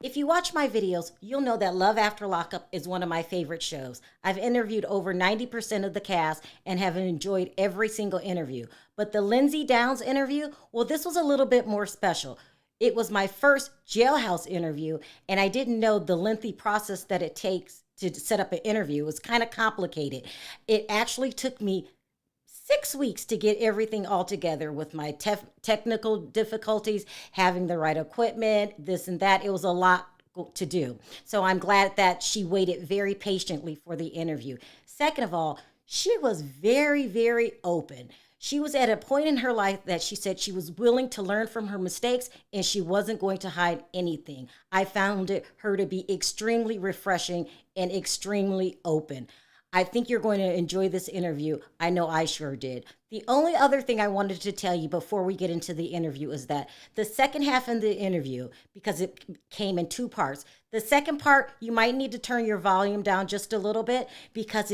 If you watch my videos, you'll know that Love After Lockup is one of my favorite shows. I've interviewed over 90% of the cast and have enjoyed every single interview. But the Lindsey Downs interview, well, this was a little bit more special. It was my first jailhouse interview, and I didn't know the lengthy process that it takes to set up an interview. It was kind of complicated. It actually took me 6 weeks to get everything all together with my technical difficulties, having the right equipment, this and that. It was a lot to do. So I'm glad that she waited very patiently for the interview. Second of all, she was very, very open. She was at a point in her life that she said she was willing to learn from her mistakes and she wasn't going to hide anything. I found her to be extremely refreshing and extremely open. I think you're going to enjoy this interview. I know I sure did. The only other thing I wanted to tell you before we get into the interview is that the second half of the interview, because it came in two parts, the second part, you might need to turn your volume down just a little bit because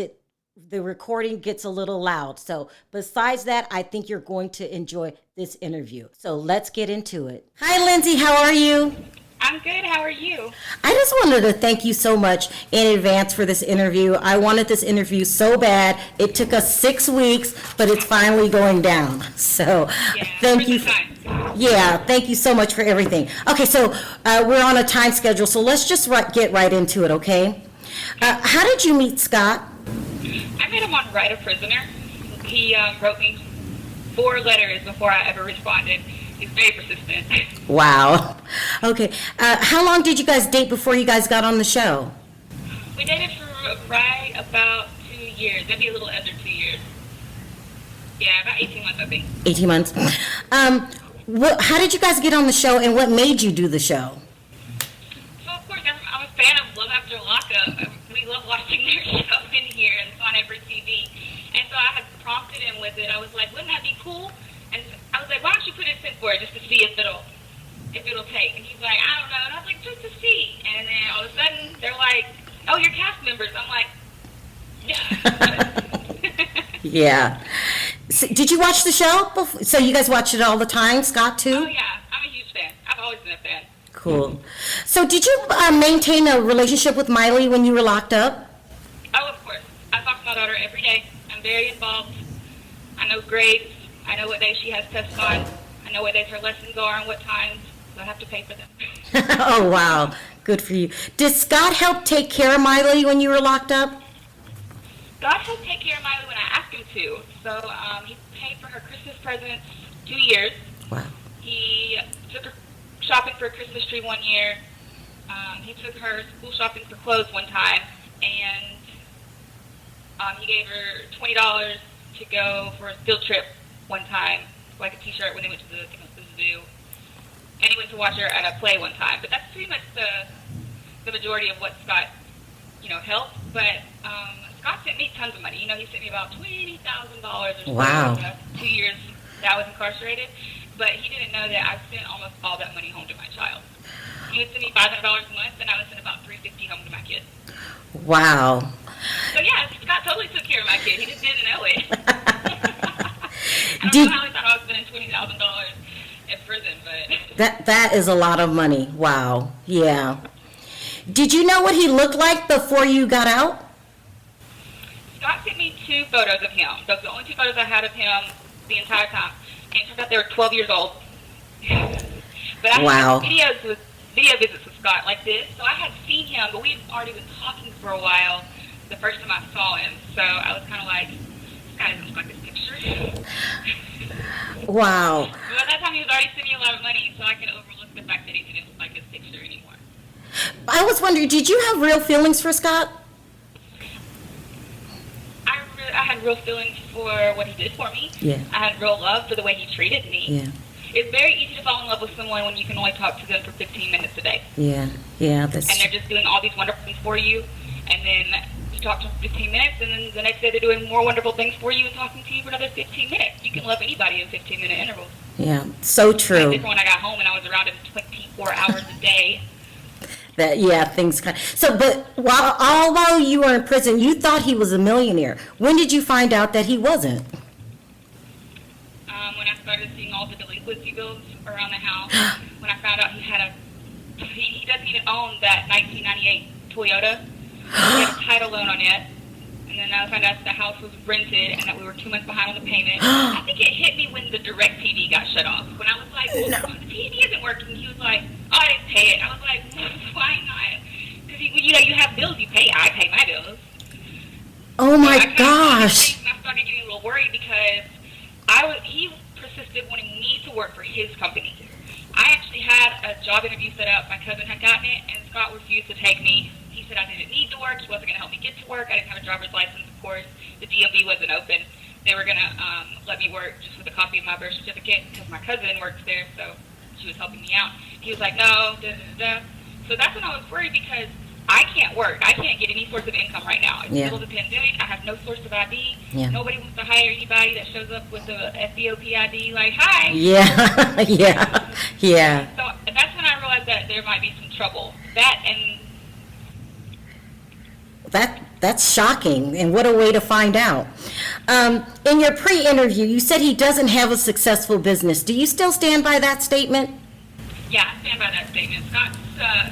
the recording gets a little loud. So besides that, I think you're going to enjoy this interview. So let's get into it. Hi, Lindsey. How are you? I'm good. How are you? I just wanted to thank you so much in advance for this interview. I wanted this interview so bad. It took us 6 weeks, but it's finally going down. So thank you. Thank you so much for everything. Okay, so we're on a time schedule, so let's just get right into it, okay? How did you meet Scott? I met him on Write a Prisoner. He wrote me 4 letters before I ever responded. He's very persistent. Wow. Okay. How long did you guys date before you guys got on the show? We dated for right about 2 years. Maybe a little under 2 years. Yeah, about 18 months, I think. 18 months. How did you guys get on the show, and what made you do the show? So, of course, I'm a fan of Love After Lockup. We love watching their show in here, and it's on every TV. And so I had prompted him with it. I was like, wouldn't that be cool? And I was like, why don't you put it in for it just to see if it'll take? And he's like, I don't know. And I was like, just to see. And then all of a sudden, they're like, oh, you're cast members. I'm like, yeah. Yeah. So, did you watch the show before? So you guys watch it all the time, Scott, too? Oh, yeah. I'm a huge fan. I've always been a fan. Cool. So did you maintain a relationship with Miley when you were locked up? Oh, of course. I talk to my daughter every day. I'm very involved. I know grades. I know what days she has tests on. I know what days her lessons are and what times. So I have to pay for them. Oh, wow. Good for you. Did Scott help take care of Miley when you were locked up? Scott helped take care of Miley when I asked him to. So he paid for her Christmas presents 2 years. Wow. He took her shopping for a Christmas tree 1 year. He took her school shopping for clothes one time. And he gave her $20 to go for a field trip one time, like a T-shirt when they went to the zoo, and he went to watch her at a play one time. But that's pretty much the majority of what Scott, helped. But Scott sent me tons of money. He sent me about $20,000 or so. Wow. In the 2 years that I was incarcerated. But he didn't know that I sent almost all that money home to my child. He would send me $500 a month, and I would send about $350 home to my kid. Wow. So yeah, Scott totally took care of my kid. He just didn't know it. I don't know how he thought I was spending $20,000 in prison, but that is a lot of money. Wow. Yeah. Did you know what he looked like before you got out? Scott sent me 2 photos of him. Those are the only 2 photos I had of him the entire time. And it turned out they were 12 years old. But I had video visits with Scott like this, so I had seen him, but we had already been talking for a while the first time I saw him. So I was kind of like, this guy doesn't look like this picture. Wow. But by that time, he was already sending me a lot of money, so I could overlook the fact that he didn't look like his picture anymore. I was wondering, did you have real feelings for Scott? I had real feelings for what he did for me. Yeah. I had real love for the way he treated me. Yeah. It's very easy to fall in love with someone when you can only talk to them for 15 minutes a day. Yeah. And they're just doing all these wonderful things for you, and then you talk to them for 15 minutes, and then the next day they're doing more wonderful things for you and talking to you for another 15 minutes. You can love anybody in 15-minute intervals. Yeah, so true. Like when I got home and I was around him 24 hours a day. But while you were in prison, you thought he was a millionaire. When did you find out that he wasn't? When I started seeing all the delinquencies split bills around the house. When I found out he doesn't even own that 1998 Toyota. He had a title loan on it. And then I found out the house was rented and that we were 2 months behind on the payment. I think it hit me when the direct TV got shut off. When I was like, the TV isn't working, he was like, oh, I didn't pay it. I was like, why not? Because, you have bills you pay. I pay my bills. Oh, my gosh. I started getting a little worried because he persisted wanting me to work for his company. I actually had a job interview set up. My cousin had gotten it, and Scott refused to take me. He said I didn't need to work. He wasn't going to help me get to work. I didn't have a driver's license, of course. The DMV wasn't open. They were going to let me work just with a copy of my birth certificate because my cousin works there, so she was helping me out. He was like, no, da-da-da. So that's when I was worried because I can't work. I can't get any source of income right now. It's the middle of the pandemic. I have no source of ID. Yeah. Nobody wants to hire anybody that shows up with a FBOP ID like, hi. Yeah, yeah. So that's when I realized that there might be some trouble. That's shocking, and what a way to find out. In your pre-interview, you said he doesn't have a successful business. Do you still stand by that statement? Yeah, I stand by that statement. Scott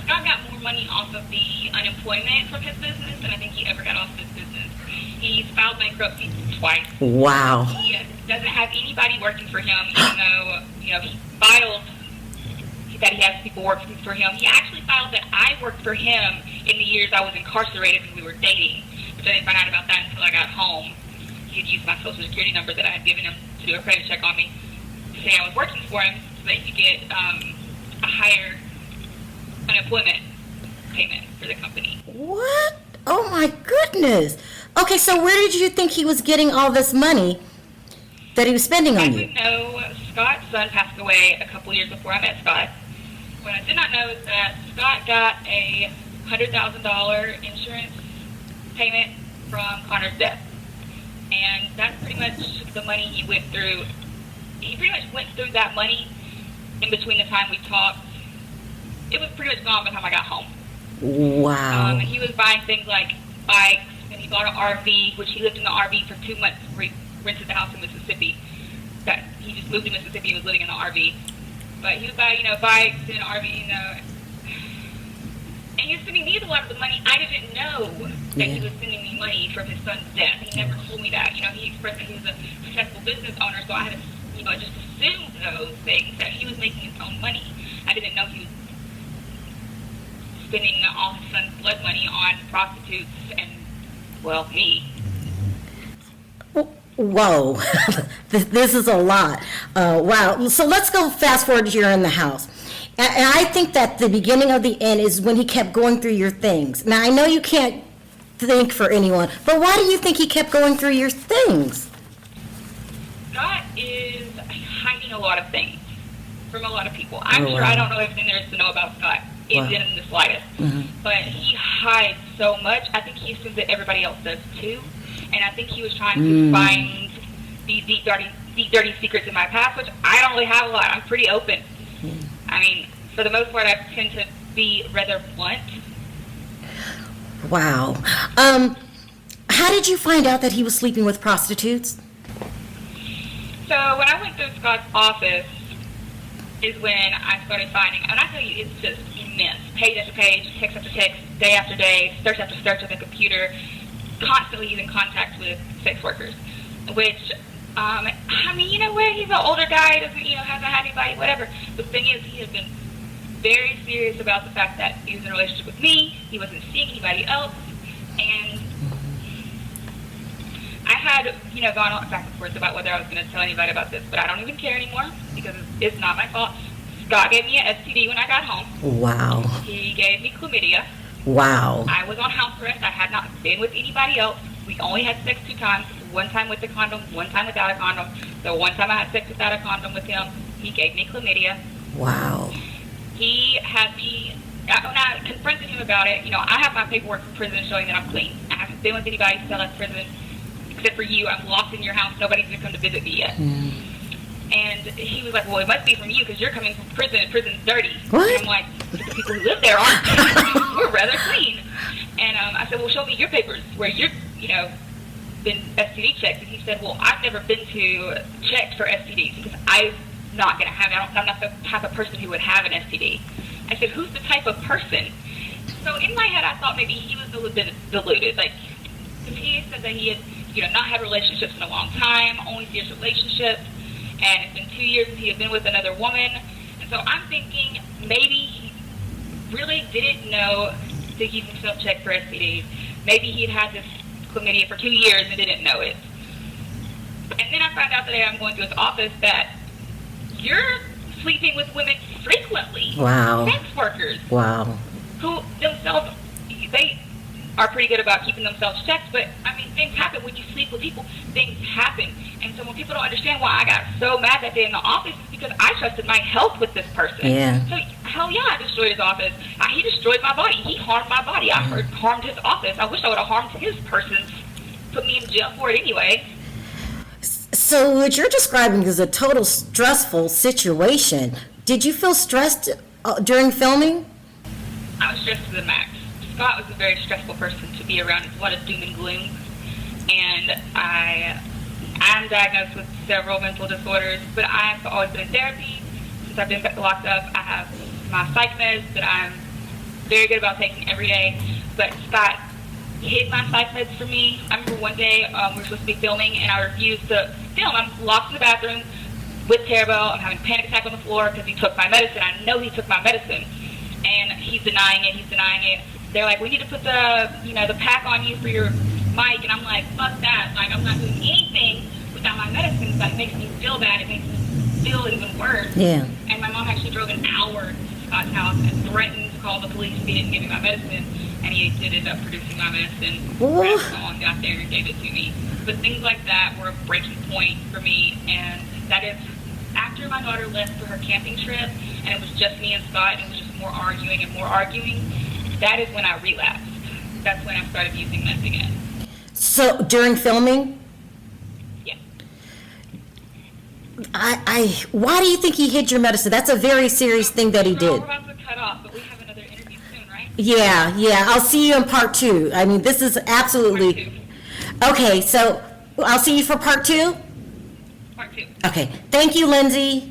got more money off of the unemployment from his business than I think he ever got off of his business. He's filed bankruptcy twice. Wow. He doesn't have anybody working for him, even though, he filed that he has people working for him. He actually filed that I worked for him in the years I was incarcerated when we were dating, which I didn't find out about that until I got home. He had used my Social Security number that I had given him to do a credit check on me to say I was working for him so that he could get a higher unemployment payment for the company. What? Oh my goodness. Okay, so where did you think he was getting all this money that he was spending on you? I didn't know Scott's son passed away a couple years before I met Scott. What I did not know is that Scott got a $100,000 insurance payment from Connor's death. And that's pretty much the money he went through. He pretty much went through that money in between the time we talked. It was pretty much gone by the time I got home. Wow. And he was buying things like bikes, and he bought an RV, which he lived in the RV for 2 months before he rented the house in Mississippi. That he just moved to Mississippi and was living in the RV. But he would buy, bikes and RV, and he was sending me a lot of the money. I didn't know that he was sending me money from his son's death. He never told me that. He expressed that he was a successful business owner, so I had to, just assume those things, that he was making his own money. I didn't know he was spending all his son's blood money on prostitutes and, me. Whoa, this is a lot. Wow. So let's go fast forward here in the house. And I think that the beginning of the end is when he kept going through your things. Now, I know you can't think for anyone, but why do you think he kept going through your things? Scott is hiding a lot of things from a lot of people. I'm sure I don't know everything there is to know about Scott. It didn't in the slightest. Mm-hmm. But he hides so much. I think he assumes that everybody else does too. And I think he was trying to find these deep, dirty secrets in my past, which I don't really have a lot. I'm pretty open. I mean, for the most part, I tend to be rather blunt. Wow. How did you find out that he was sleeping with prostitutes? So when I went through Scott's office is when I started finding, and I tell you, it's just immense. Page after page, text after text, day after day, search after search on the computer. Constantly he's in contact with sex workers, which, he's an older guy, doesn't, hasn't had anybody, whatever. But the thing is, he has been very serious about the fact that he was in a relationship with me, he wasn't seeing anybody else, and I had, gone on back and forth about whether I was going to tell anybody about this, but I don't even care anymore, because it's not my fault. Scott gave me an STD when I got home. Wow. He gave me chlamydia. Wow. I was on house arrest. I had not been with anybody else. We only had sex 2 times. One time with a condom, one time without a condom. The one time I had sex without a condom with him, he gave me chlamydia. Wow. He had me, when I confronted him about it, I have my paperwork from prison showing that I'm clean. I haven't been with anybody since I left prison, except for you. I'm locked in your house. Nobody's even come to visit me yet. And he was like, well, it must be from you because you're coming from prison and prison's dirty. What? And I'm like, but the people who live there aren't. We're rather clean. And I said, well, show me your papers where you're, been STD checked. And he said, well, I've never been to checked for STDs because I not going to have it. I'm not the type of person who would have an STD. I said, who's the type of person? So in my head, I thought maybe he was a little bit deluded. Like, because he said that he had, not had relationships in a long time, only serious relationships, and it's been 2 years since he had been with another woman. And so I'm thinking maybe he really didn't know to keep himself checked for STDs. Maybe he'd had this chlamydia for 2 years and didn't know it. And then I found out today I'm going to his office that you're sleeping with women frequently. Wow. Sex workers. Wow. Who themselves, they are pretty good about keeping themselves checked, but I mean, things happen when you sleep with people. Things happen. And so when people don't understand why I got so mad that day in the office, it's because I trusted my health with this person. Yeah. So hell yeah, I destroyed his office. He destroyed my body. He harmed my body. I harmed his office. I wish I would have harmed his person, put me in jail for it anyway. So what you're describing is a total stressful situation. Did you feel stressed during filming? I was stressed to the max. Scott was a very stressful person to be around. It's a lot of doom and gloom. And I'm diagnosed with several mental disorders, but I've always been in therapy. Since I've been locked up, I have my psych meds that I'm very good about taking every day. But Scott hid my psych meds from me. I remember one day we were supposed to be filming, and I refused to film. I'm locked in the bathroom with Sharrell. I'm having a panic attack on the floor because he took my medicine. I know he took my medicine. And he's denying it. They're like, we need to put the pack on you for your mic. And I'm like, fuck that. Like, I'm not doing anything without my medicine. That makes me feel bad. It makes me feel even worse. Yeah. And my mom actually drove an hour to Scott's house and threatened to call the police if he didn't give me my medicine. And he did end up producing my medicine. Someone got there and gave it to me. But things like that were a breaking point for me. And that is after my daughter left for her camping trip, and it was just me and Scott, and it was just more arguing, that is when I relapsed. That's when I started using meth again. So during filming? Yeah. Why do you think he hid your medicine? That's a very serious thing that he did. We're about to cut off, but we have another interview soon, right? Yeah. I'll see you in part 2. I mean, this is absolutely... Okay, so I'll see you for part 2? Part 2. Okay. Thank you, Lindsey.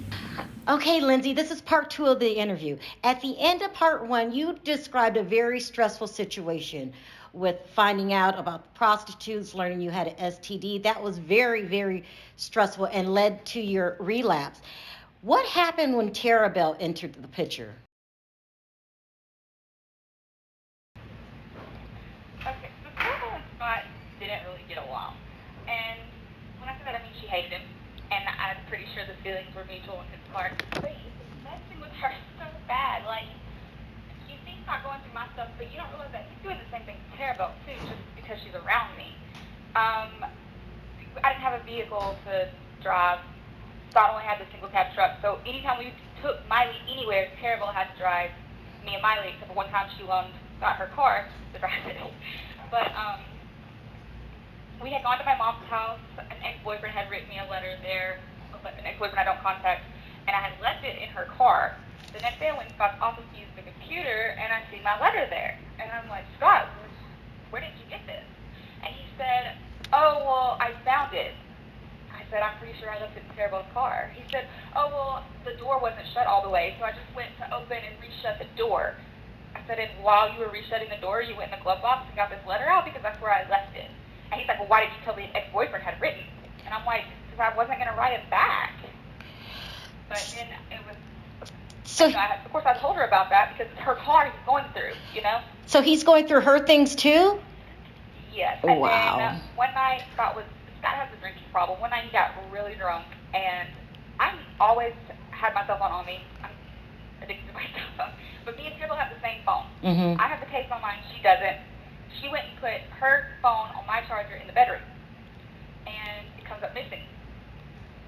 Okay, Lindsey, this is part 2 of the interview. At the end of part 1, you described a very stressful situation with finding out about prostitutes, learning you had an STD. That was very, very stressful and led to your relapse. What happened when Tara Bell entered the picture? Okay, so Sharrell and Scott didn't really get along. And when I say that, I mean she hated him. And I'm pretty sure the feelings were mutual on his part. But he's messing with her so bad. Like, you see he's not going through my stuff, but you don't realize that he's doing the same thing to Tara Bell, too, just because she's around me. I didn't have a vehicle to drive. Scott only had the single cab truck. So anytime we took Miley anywhere, Tara Bell had to drive me and Miley, except for one time she loaned Scott her car to drive it. But, we had gone to my mom's house. An ex-boyfriend had written me a letter there, an ex-boyfriend I don't contact, and I had left it in her car. The next day I went to Scott's office to use the computer, and I see my letter there. And I'm like, Scott, where did you get this? And he said, oh, well, I found it. I said, I'm pretty sure I left it in Sharrell's car. He said, oh, well, the door wasn't shut all the way, so I just went to open and reshut the door. I said, and while you were reshutting the door, you went in the glove box and got this letter out because that's where I left it. And he's like, well, why did you tell me an ex-boyfriend had written? And I'm like, because I wasn't going to write it back. But then it was, so of course I told her about that because it's her car he's going through, So he's going through her things too? Yes. Oh, and wow. Then one night, Scott has a drinking problem. One night he got really drunk, and I always had my cell phone on me. I'm addicted to my cell phone. But me and Sharrell have the same phone. Mm-hmm. I have the case on mine, she doesn't. She went and put her phone on my charger in the bedroom, and it comes up missing.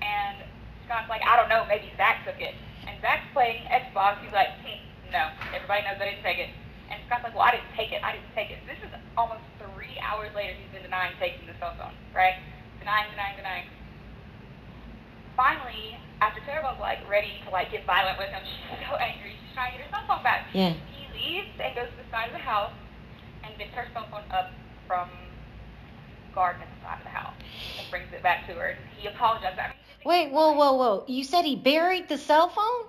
And Scott's like, I don't know, maybe Zach took it. And Zach's playing Xbox. He's like, no, everybody knows I didn't take it. And Scott's like, well, I didn't take it. This is almost 3 hours later. He's been denying taking the cell phone, right? Denying. Finally, after Sharrell's like ready to like get violent with him, she's so angry. She's trying to get her cell phone back. Yeah. He leaves and goes to the side of the house and picks her cell phone up from the garden at the side of the house and brings it back to her. He apologized. I mean, he Wait, whoa, whoa, whoa. You said he buried the cell phone?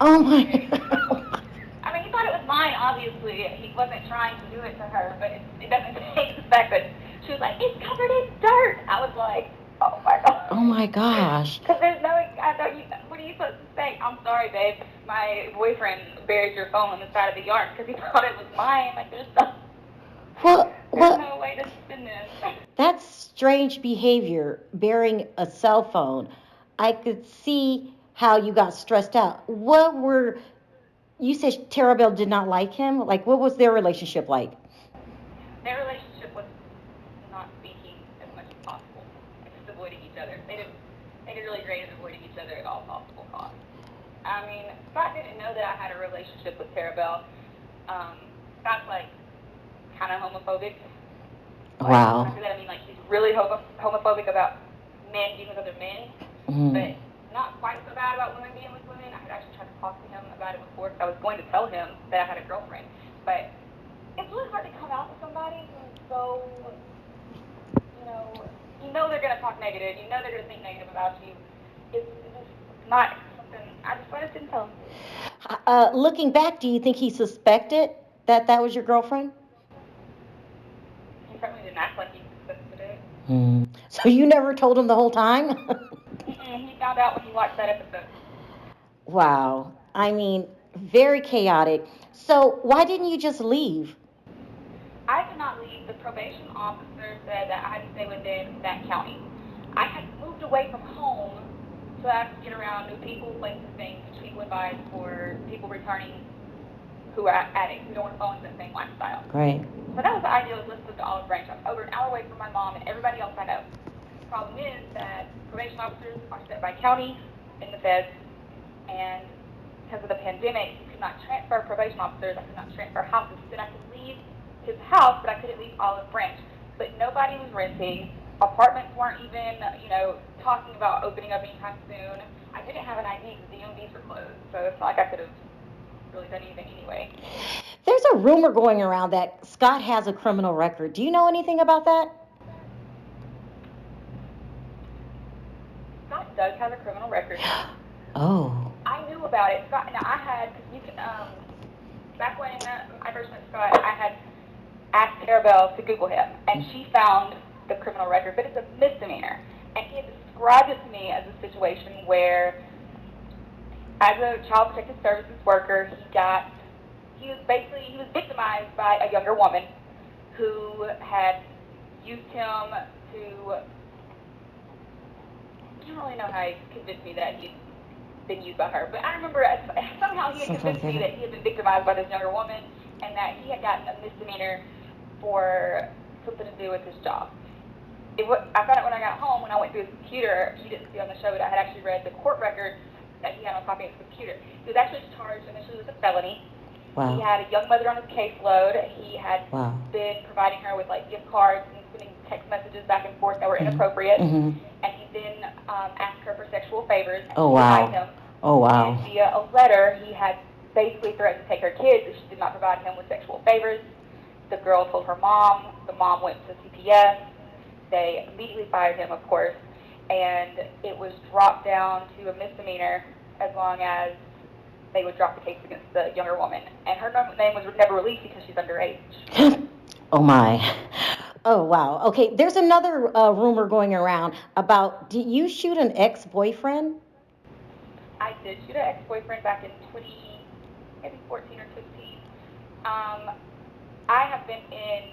Oh my. Buried his cell phone. I mean, he thought it was mine, obviously. He wasn't trying to do it to her, but it doesn't change the fact that she was like, it's covered in dirt. I was like, oh my Oh God. my gosh. Because there's no, I know you, what are you supposed to say? I'm sorry, babe. My boyfriend buried your phone on the side of the yard because he thought it was mine. Like, What? there's What? no way to spin this. That's strange behavior, bearing a cell phone. I could see how you got stressed out. What were you said Terabelle did not like him? Like what was their relationship like? Their relationship was not speaking as much as possible, and just avoiding each other. They did really great at avoiding each other at all possible costs. I mean, Scott didn't know that I had a relationship with Terabelle. Scott's like kind of homophobic. Like when I Wow. say that, I mean like he's really homophobic about men being with other men, Mm. but not quite so bad about women being with women. I had actually tried to talk to him about it before because I was going to tell him that I had a girlfriend, but it's really hard to come out to somebody who's so, you know they're gonna talk negative, you know they're gonna think negative about you. It's just not something. I just didn't tell him. Looking back, do you think he suspected that that was your girlfriend? He certainly didn't act like he suspected it. Hmm. So you never told him the whole time? He found out when he watched that episode. Wow. I mean, very chaotic. So why didn't you just leave? I did not leave. The probation officer said that I had to stay within that county. I had moved away from home so that I could get around new people, places, things, which legal advice for people returning who are addicts who don't want to fall into the same lifestyle. Great. So that was the ideal list of the Olive Branch. I'm over an hour away from my mom and everybody else I know. The problem is that probation officers are set by county in the feds, and because of the pandemic, you could not transfer probation officers. I could not transfer houses. Then I could leave his house, but I couldn't leave Olive Branch. But nobody was renting. Apartments weren't even, talking about opening up anytime soon. I didn't have an ID because the UMBs were closed, so it's not like I could have really done anything anyway. There's a rumor going around that Scott has a criminal record. Do you know anything about that? Scott does have a criminal record. Oh. I knew about it. Scott, now I had, because you can, back when I first met Scott, I had asked Terabelle to Google him, and she found the criminal record, but it's a misdemeanor. And he had described it to me as a situation where, as a child protective services worker, he was victimized by a younger woman who had used him to, I don't really know how he convinced me that he'd been used by her, but I remember somehow he had Something like convinced me that. that he had been victimized by this younger woman and that he had gotten a misdemeanor for something to do with his job. I found out when I got home, when I went through his computer. You didn't see on the show, but I had actually read the court records that he had on copy of his computer. He was actually charged initially with a felony. He Wow. had a young mother on his caseload. He had Wow. been providing her with like gift cards and sending text messages back and forth that were Mhm. inappropriate. Mhm. And he then asked her for sexual favors, and Oh she denied wow. him. Oh wow. And via a letter, he had basically threatened to take her kids if she did not provide him with sexual favors. The girl told her mom. The mom went to CPS. They immediately fired him, of course, and it was dropped down to a misdemeanor as long as they would drop the case against the younger woman. And her name was never released because she's underage. Oh my. Oh wow. Okay, there's another rumor going around about did you shoot an ex-boyfriend? I did shoot an ex-boyfriend back in 20, maybe 14 or 15. Um, I have been in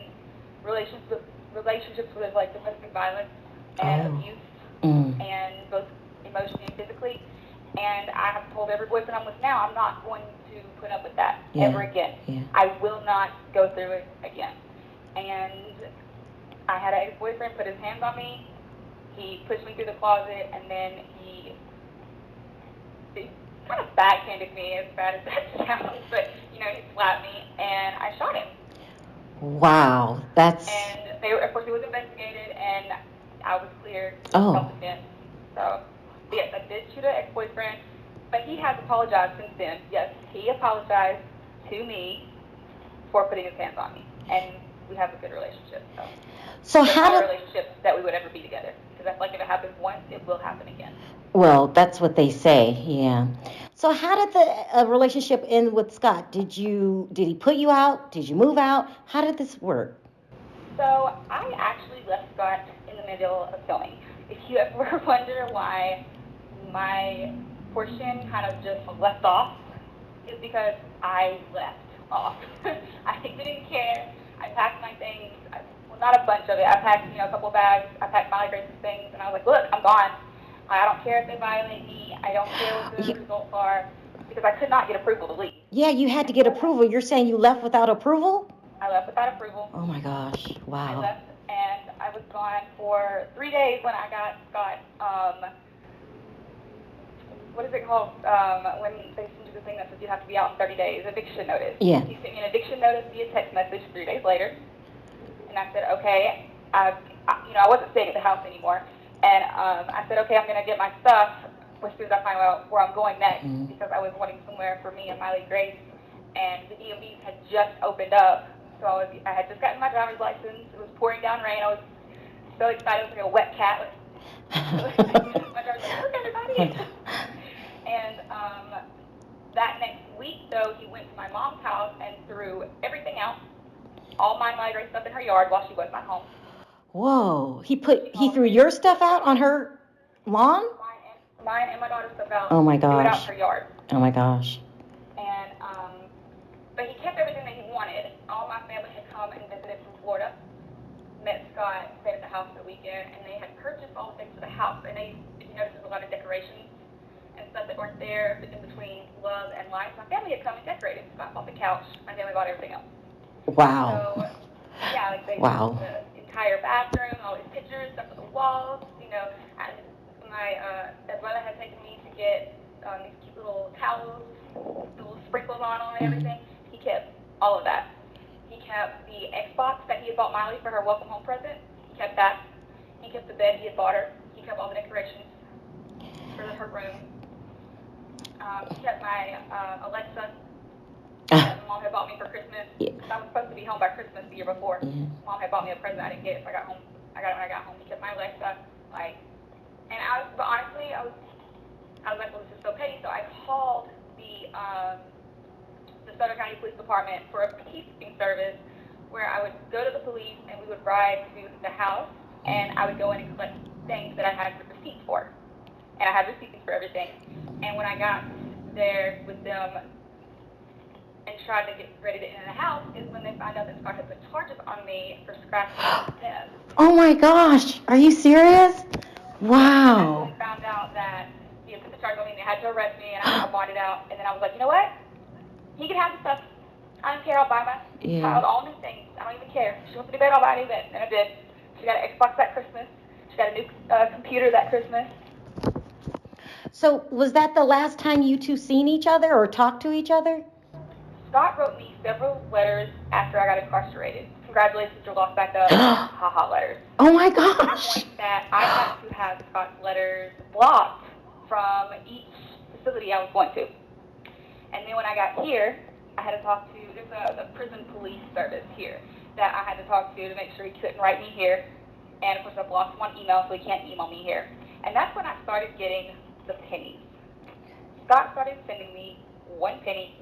relationships with like domestic violence and Oh. abuse, Mm. and both emotionally and physically. And I have told every boyfriend I'm with now, I'm not going to put up with that ever Yeah. again. Yeah. I will not go through it again. And I had an ex-boyfriend put his hands on me. He pushed me through the closet, and then he kind of backhanded me, as bad as that sounds, but he slapped me, and I shot him. Wow. That's And of course, he was investigated, and I was cleared for oh. self-defense. So, yes, I did shoot an ex-boyfriend, but he has apologized since then. Yes, he apologized to me for putting his hands on me, and we have a good relationship. So, So but how not a did relationship that we would ever be together, because I feel like if it happens once, it will happen again. Well, that's what they say. Yeah. So how did the relationship end with Scott? Did he put you out? Did you move out? How did this work? So I actually left Scott in the middle of filming. If you ever wonder why my portion kind of just left off, is because I left off. I didn't care. I packed my things. Well, not a bunch of it. I packed, a couple bags. I packed Miley Grace's things, and I was like, look, I'm gone. I don't care if they violate me. I don't care what the results are, because I could not get approval to leave. Yeah, you had to get approval. You're saying you left without approval? I left without approval. Oh my gosh! I Wow. left, and I was gone for 3 days when I got what is it called, when they send you the thing that says you have to be out in 30 days, eviction notice. Yeah. He sent me an eviction notice via text message 3 days later, and I said, okay, I wasn't staying at the house anymore, and I said, okay, I'm going to get my stuff as soon as I find out where I'm going next, because I was wanting somewhere for me and Miley Grace, and the DMVs had just opened up, so I had just gotten my driver's license. It was pouring down rain. I was so excited. It was like a wet cat. My driver's like, look, everybody. And that next week, though, he went to my mom's house and threw everything out, all my Miley Grace stuff in her yard while she was not home. Whoa! He threw your stuff out on her lawn? Mine and my daughter's stuff out. Oh my Threw it out gosh! in her yard. Oh my gosh! And but he kept everything that he wanted. All my family had come and visited from Florida. Met Scott, stayed at the house for the weekend, and they had purchased all the things for the house. And if you notice, there's a lot of decorations and stuff that weren't there in between love and life. My family had come and decorated. Scott bought the couch. My family bought everything else. Wow. So, yeah, like they Wow. the entire bathroom, all these pictures, stuff on the walls. And my brother had taken me to get these cute little towels, little sprinkles on them and everything. He kept all of that. He kept the Xbox that he had bought Miley for her welcome home present. He kept that. He kept the bed he had bought her. He kept all the decorations for her room. He kept my Alexa that Mom had bought me for Christmas. Yeah. I was supposed to be home by Christmas the year before. Mom had bought me a present. I didn't get it, so I got home. I got it when I got home. He kept my Alexa, but honestly, I was like, well, this is so petty. So I called the Southern County Police Department for a peacekeeping service, where I would go to the police and we would ride to the house, and I would go in and collect things that I had receipts for, and I had receipts for everything. And when I got there with them and tried to get ready to enter the house, is when they found out that Scott had put charges on me for scratching his head. Oh my gosh! Are you serious? Wow. And I found out that he had put the charge on me and they had to arrest me, and I bought it out. And then I was like, you know what? He can have the stuff. I don't care. I'll buy my child all new things. I don't even care. She wants a new bed, I'll buy a new bed. And I did. She got an Xbox that Christmas. She got a new computer that Christmas. So was that the last time you two seen each other or talked to each other? Scott wrote me several letters after I got incarcerated. Congratulations, you're locked back up. Ha letters. Oh my gosh! That I had to have Scott's letters blocked from each facility I was going to. And then when I got here, I had to talk to, there's a prison police service here that I had to talk to make sure he couldn't write me here. And of course I blocked him on email, so he can't email me here. And that's when I started getting the pennies. Scott started sending me 1 penny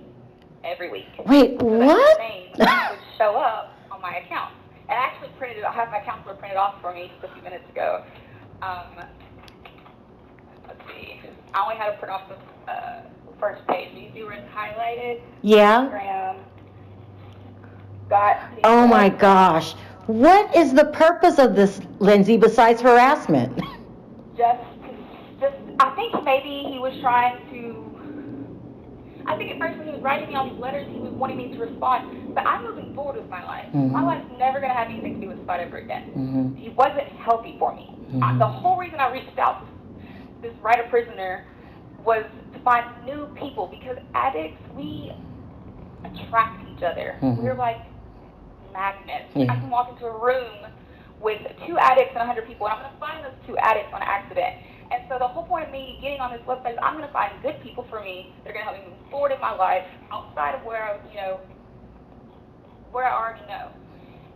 every week. Wait, so what? That name would show up on my account. And I actually printed it. I have my counselor printed off for me just a few minutes ago. Let's see. I only had to print off the first page. You see where it's highlighted? Yeah. Instagram. Scott. Oh my gosh. What is the purpose of this, Lindsey, besides harassment? Just, I think maybe he was trying to, I think at first when he was writing me all these letters, he was wanting me to respond, but I'm moving forward with my life. My life's never going to have anything to do with Scott ever again. He wasn't healthy for me. The whole reason I reached out to this writer-prisoner was to find new people, because addicts, we attract each other. We're like magnets. I can walk into a room with 2 addicts and 100 people, and I'm going to find those 2 addicts on accident. And so the whole point of me getting on this website is I'm going to find good people for me that are going to help me move forward in my life outside of where I already know.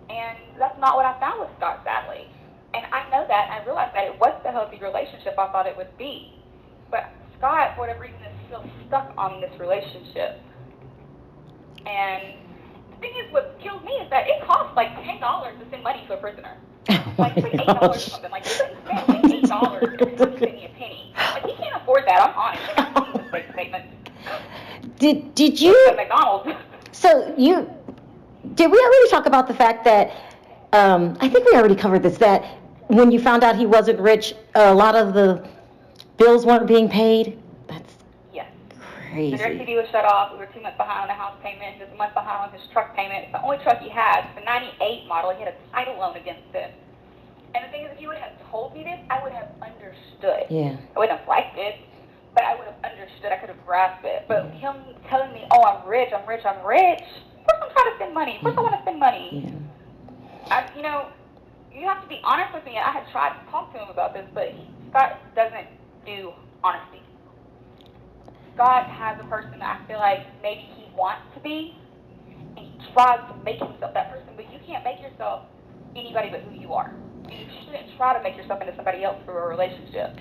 And that's not what I found with Scott, sadly. And I know that, and I realized that it wasn't the healthy relationship I thought it would be. But Scott, for whatever reason, is still stuck on this relationship. And the thing is, what kills me is that it costs like $10 to send money to a prisoner. Like, it's like $8 or something. Like, you couldn't spend $8 every time you send me a penny. Like, he can't afford that. I'm honest. I got seen this bank statement. Did you? At McDonald's. So did we already talk about the fact that, I think we already covered this, that when you found out he wasn't rich, a lot of the bills weren't being paid? That's crazy. The DirecTV was shut off. We were 2 months behind on the house payment. He was a month behind on his truck payment. It's the only truck he had. It's a 98 model. He had a title loan against it. And the thing is, if you would have told me this, I would have understood. Yeah. I wouldn't have liked it, but I would have understood. I could have grasped it. But him telling me, oh, I'm rich. Of course I'm trying to spend money. Of course I want to spend money. Yeah. You have to be honest with me. I had tried to talk to him about this, but Scott doesn't do honesty. Scott has a person that I feel like maybe he wants to be, and he tries to make himself that person, but you can't make yourself anybody but who you are. And you shouldn't try to make yourself into somebody else through a relationship.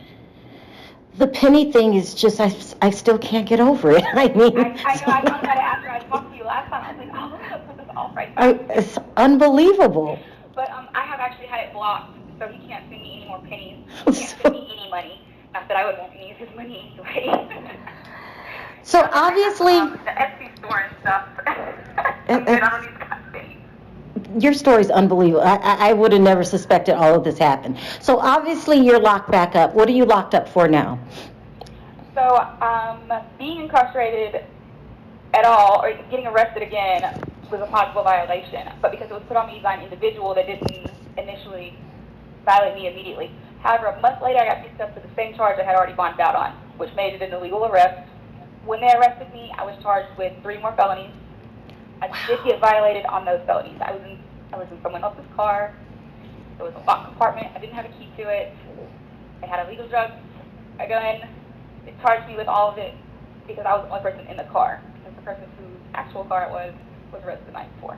The penny thing is just, I still can't get over it. I mean, I know, I thought about it after I talked to you last time. I was like, oh, let me go put this off right now. It's unbelievable. But I have actually had it blocked, so he can't send me any more pennies. He can't send me any money. Not that I would want to use his money anyway. So obviously, the Etsy store and stuff. I'm good on these kind of things. Your story's unbelievable. I would have never suspected all of this happened. So obviously you're locked back up. What are you locked up for now? So being incarcerated at all, or getting arrested again, was a possible violation. But because it was put on me by an individual that didn't initially violate me immediately. However, a month later I got picked up for the same charge I had already bonded out on, which made it an illegal arrest. When they arrested me, I was charged with 3 more felonies. I did get violated on those felonies. I was in someone else's car. It was a locked compartment. I didn't have a key to it. I had illegal drugs, a gun. They charged me with all of it because I was the only person in the car. Because the person whose actual car it was arrested the night before.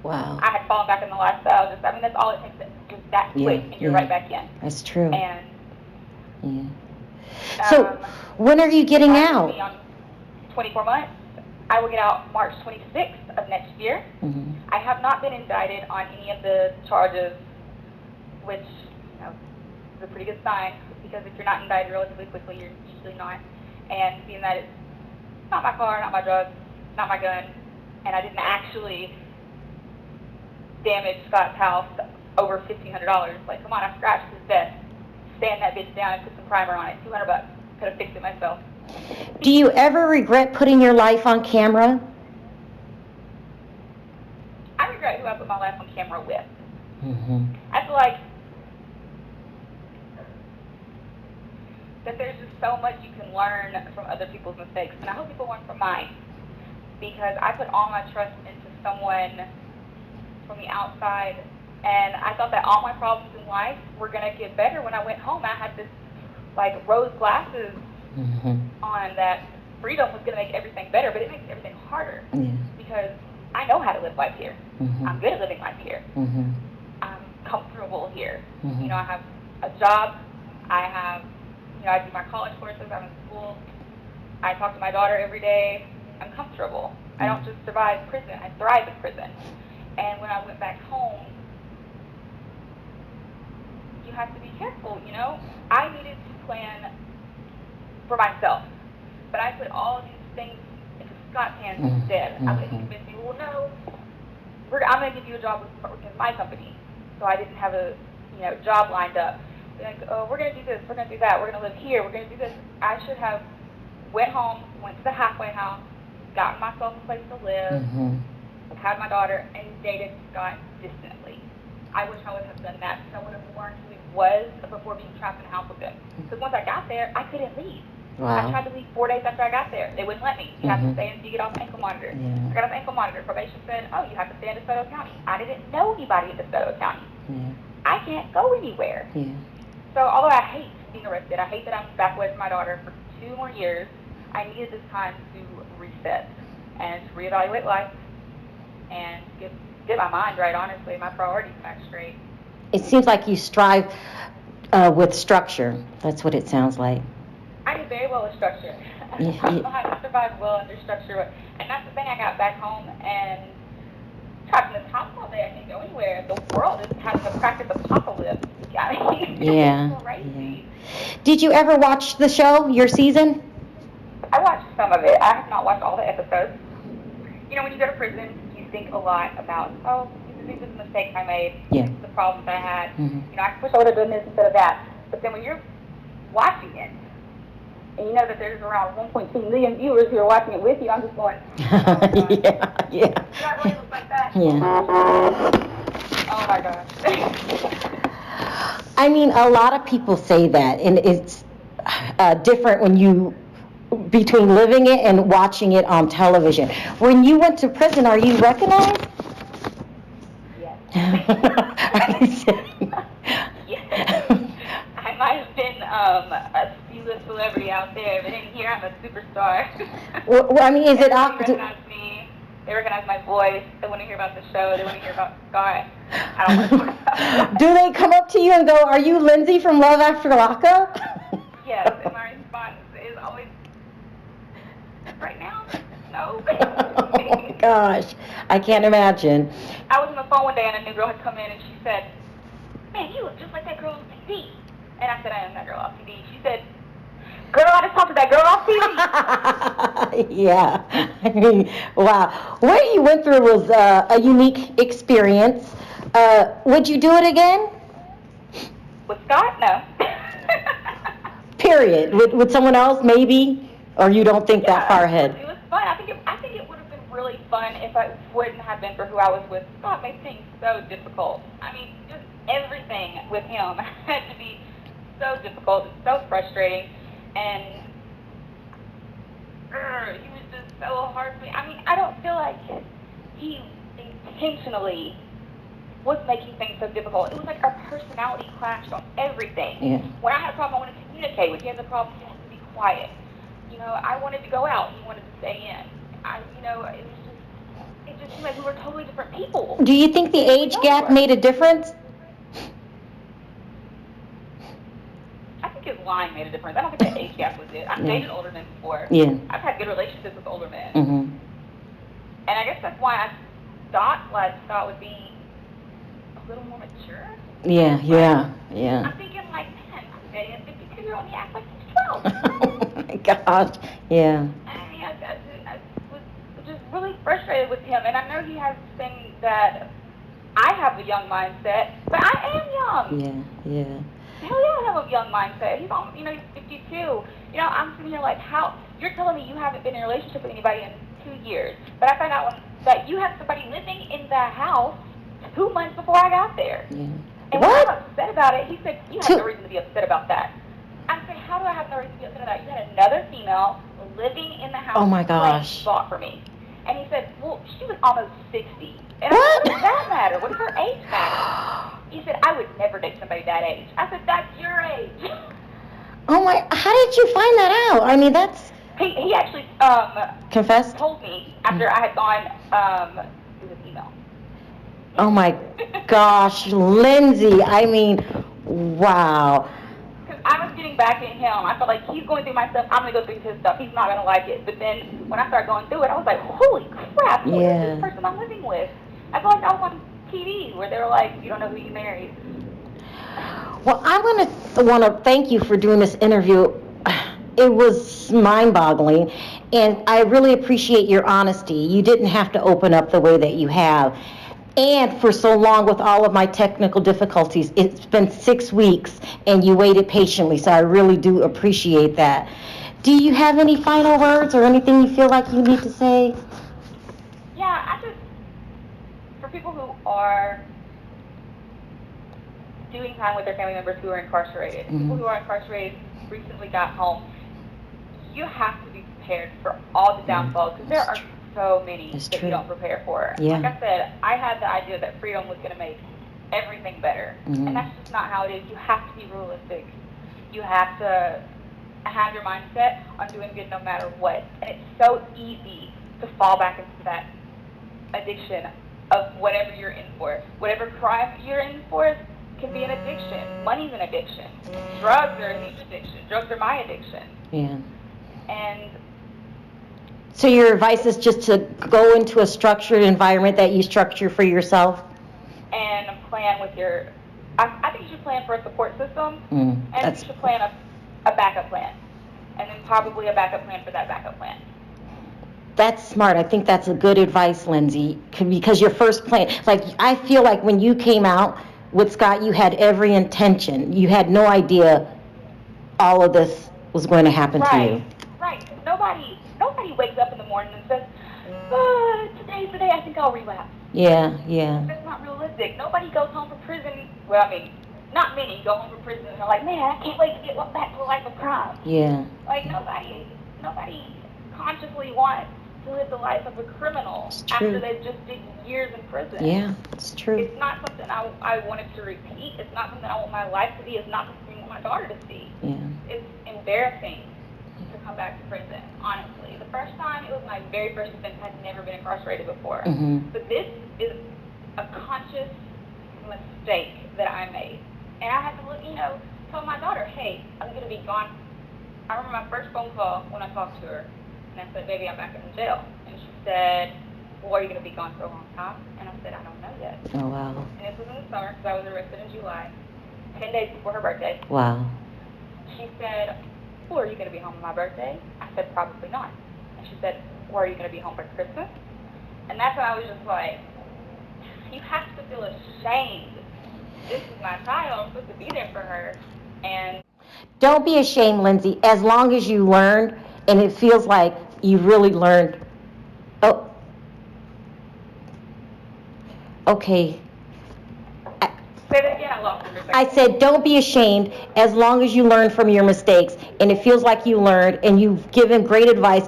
Wow. I had fallen back in the last cell. That's all it takes. Just that quick, and you're right back in. That's true. And so, when are you getting out? On 24 months. I will get out March 26th of next year. Mm-hmm. I have not been indicted on any of the charges, which is a pretty good sign, because if you're not indicted relatively quickly, you're usually not. And being that it's not my car, not my drugs, not my gun, and I didn't actually damage Scott's house over $1,500. Like, come on, I scratched his desk, sand that bitch down and put some primer on it. $200. Could have fixed it myself. Do you ever regret putting your life on camera? I regret who I put my life on camera with. Mm-hmm. I feel like that there's just so much you can learn from other people's mistakes, and I hope people learn from mine, because I put all my trust into someone from the outside, and I thought that all my problems in life were going to get better. When I went home, I had this like rose glasses on that freedom was going to make everything better, but it makes everything harder because I know how to live life here. I'm good at living life here. I'm comfortable here. You know, I have a job. I do my college courses. I'm in school. I talk to my daughter every day. I'm comfortable. I don't just survive prison. I thrive in prison. And when I went back home, you have to be careful, you know? I needed to plan for myself. But I put all of these things into Scott's hands instead. I would convince me, well, no, I'm going to give you a job with my company. So I didn't have a job lined up. Like, oh, we're going to do this, we're going to do that, we're going to live here, we're going to do this. I should have went home, went to the halfway house, gotten myself a place to live, had my daughter, and dated Scott distantly. I wish I would have done that, because I would have learned who he was before being trapped in the house with him. Because once I got there, I couldn't leave. Wow. I tried to leave 4 days after I got there. They wouldn't let me. You have to stay until you get off the ankle monitor. I got off the ankle monitor. Probation said, oh, you have to stay in DeSoto County. I didn't know anybody in DeSoto County. I can't go anywhere. So although I hate being arrested, I hate that I'm back away from my daughter for 2 more years, I needed this time to reset and to reevaluate life and get my mind right, honestly, my priorities back straight. It seems like you strive with structure. That's what it sounds like. I very well with structure. I know how to survive well under structure. And that's the thing, I got back home and trapped in this house all day. I can't go anywhere. The world is having a practice apocalypse. I mean, it's crazy. Did you ever watch the show, your season? I watched some of it. I have not watched all the episodes. You know, when you go to prison, you think a lot about, oh, these are the mistakes I made, the problems I had. You know, I wish I would have done this instead of that. But then when you're watching it, and you know that there's around 1.2 million viewers who are watching it with you, I'm just going, oh my God. Do I really look like that? Oh my gosh. I mean, a lot of people say that, and it's different when you, between living it and watching it on television. When you went to prison, are you recognized? Yes. Yes. I might have been a C-list celebrity out there, but in here I'm a superstar. Well, I mean, is it awkward? They recognize me. They recognize my voice. They want to hear about the show. They want to hear about Scott. I don't want to talk about that. Do they come up to you and go, "Are you Lindsey from Love After Lockup?" Yes, and my response is always, right now, no. Oh my gosh, I can't imagine. I was on the phone one day and a new girl had come in and she said, "Man, you look just like that girl on TV." And I said, "I am that girl off TV." She said, "Girl, I just talked to that girl off TV." Yeah, I mean, wow. What you went through was a unique experience. Would you do it again? With Scott? No. Period. With someone else, maybe? Or you don't think that far ahead? It was fun. I think it would have been really fun if I wouldn't have been for who I was with. Scott made things so difficult. I mean, just everything with him had to be so difficult, so frustrating, and he was just so hard for me. I mean, I don't feel like he intentionally was making things so difficult. It was like our personality clashed on everything. Yeah. When I had a problem, I wanted to communicate. When he had a problem, he had to be quiet. You know, I wanted to go out. He wanted to stay in. It just seemed like we were totally different people. Do you think the age gap made a difference? I think his lying made a difference. I don't think the age gap was it. I've dated older men before. Yeah. I've had good relationships with older men. Mm-hmm. And I guess that's why I thought Scott would be a little more mature. Yeah. I'm thinking like, man, I'm dating a 52-year-old and he acts like he's 12. Oh my gosh. Yeah. I mean, I was just really frustrated with him. And I know he has this thing that I have a young mindset, but I am young. Yeah. Hell yeah, I have a young mindset. He's 52. I'm sitting here like, how? You're telling me you haven't been in a relationship with anybody in 2 years, but I found out that you have somebody living in the house 2 months before I got there. Yeah. And when I was upset about it, he said, "You have no reason to be upset about that." I said, "How do I have no reason to be upset about that? You had another female living in the house." Oh my gosh. Bought for me. And he said, "Well, she was almost 60. And I said, "What does that matter? What does her age matter?" He said, "I would never date somebody that age." I said, "That's your age." Oh my, how did you find that out? I mean, that's... He actually confessed? Told me after I had gone through his email. Oh my gosh, Lindsey, I mean, wow. Because I was getting back at him. I felt like he's going through my stuff. I'm going to go through his stuff. He's not going to like it. But then when I started going through it, I was like, holy crap, who is this person I'm living with? I felt like I was on TV where they were like, "You don't know who you married." Well, I want to thank you for doing this interview. It was mind-boggling, and I really appreciate your honesty. You didn't have to open up the way that you have. And for so long with all of my technical difficulties, it's been 6 weeks, and you waited patiently, so I really do appreciate that. Do you have any final words or anything you feel like you need to say? Yeah, for people who are doing time with their family members who are incarcerated, people who are incarcerated recently got home, you have to be prepared for all the downfalls, because there are so many that you don't prepare for. Yeah. Like I said, I had the idea that freedom was going to make everything better, and that's just not how it is. You have to be realistic. You have to have your mindset on doing good no matter what, and it's so easy to fall back into that addiction of whatever you're in for. Whatever crime you're in for, can be an addiction. Money's an addiction. Drugs are a huge addiction. Drugs are my addiction. Yeah. And so your advice is just to go into a structured environment that you structure for yourself? And plan with your, I think you should plan for a support system, and you should plan a backup plan. And then probably a backup plan for that backup plan. That's smart. I think that's a good advice, Lindsey, because your first plan, like, I feel like when you came out with Scott, you had every intention. You had no idea all of this was going to happen to you. Right. Nobody wakes up in the morning and says, today's the day I think I'll relapse. Yeah. That's not realistic. Nobody goes home from prison. Well, I mean, not many go home from prison and are like, man, I can't wait to get back to a life of crime. Yeah. Like, nobody consciously wants to live the life of a criminal after they've just did years in prison. Yeah, it's true. It's not something I wanted to repeat. It's not something I want my life to be. It's not something I want my daughter to see. Yeah. It's embarrassing to come back to prison, honestly. The first time, it was my very first offense. I'd never been incarcerated before. But this is a conscious mistake that I made. And I had to tell my daughter, hey, I'm going to be gone. I remember my first phone call when I talked to her, and I said, baby, I'm back in jail. And she said, well, are you going to be gone for a long time? And I said, I don't know yet. Oh, wow. And this was in the summer, because I was arrested in July, 10 days before her birthday. Wow. She said, well, are you going to be home on my birthday? I said, probably not. And she said, well, are you going to be home for Christmas? And that's when I was just like, you have to feel ashamed. This is my child. I'm supposed to be there for her. And don't be ashamed, Lindsey, as long as you learned, and it feels like you really learned. Oh, okay. Say that again, I lost it for a second. I said, don't be ashamed as long as you learn from your mistakes, and it feels like you learned, and you've given great advice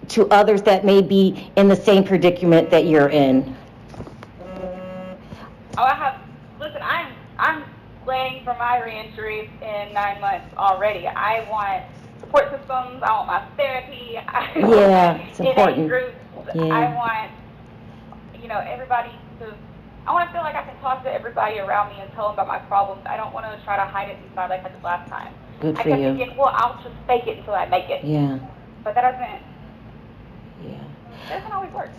to others that may be in the same predicament that you're in. Listen, I'm planning for my reentry in 9 months already. I want support systems, I want my therapy, It's important. Groups. Yeah. I want, everybody I want to feel like I can talk to everybody around me and tell them about my problems. I don't want to try to hide it inside like I did last time. Good for I kept you. thinking, well, I'll just fake it until I make it. Yeah. But that doesn't always work.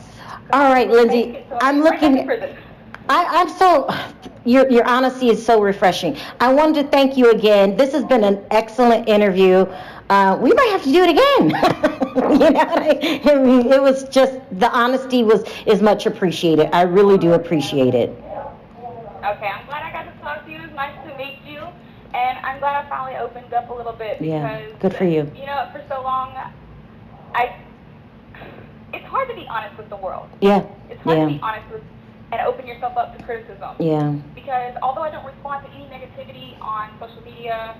All right, Lindsey, I'm looking. I'm so, your honesty is so refreshing. I wanted to thank you again. This has been an excellent interview. We might have to do it again. I mean, it was just, the honesty is much appreciated. I really do appreciate it. Okay, I'm glad I got to talk to you. It was nice to meet you. And I'm glad I finally opened up a little bit because, good for you. For so long, it's hard to be honest with the world. Yeah. It's hard to be honest with and open yourself up to criticism. Yeah. Because although I don't respond to any negativity on social media,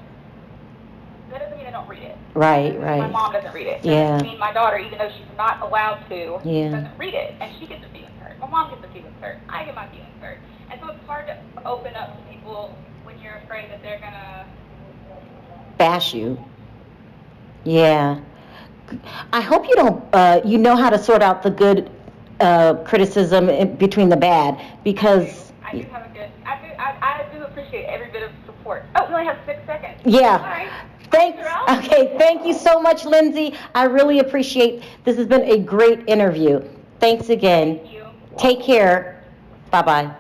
that doesn't mean I don't read it. Right. My mom doesn't read it. That doesn't mean my daughter, even though she's not allowed to, doesn't read it. And she gets her feelings hurt. My mom gets her feelings hurt. I get my feelings hurt. And so it's hard to open up to people when you're afraid that they're going to bash you. Yeah. I hope you don't, you know how to sort out the good criticism between the bad, because I do have a good, I do appreciate every bit of support. Oh, we only have 6 seconds. Yeah. Sorry. Thank you so much, Lindsey. I really appreciate, this has been a great interview. Thanks again. Thank you. Take care. Bye-bye.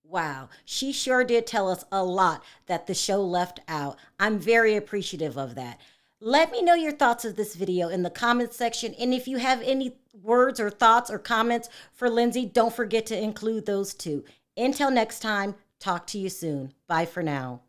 Wow, she sure did tell us a lot that the show left out. I'm very appreciative of that. Let me know your thoughts of this video in the comments section. And if you have any words or thoughts or comments for Lindsey, don't forget to include those too. Until next time, talk to you soon. Bye for now.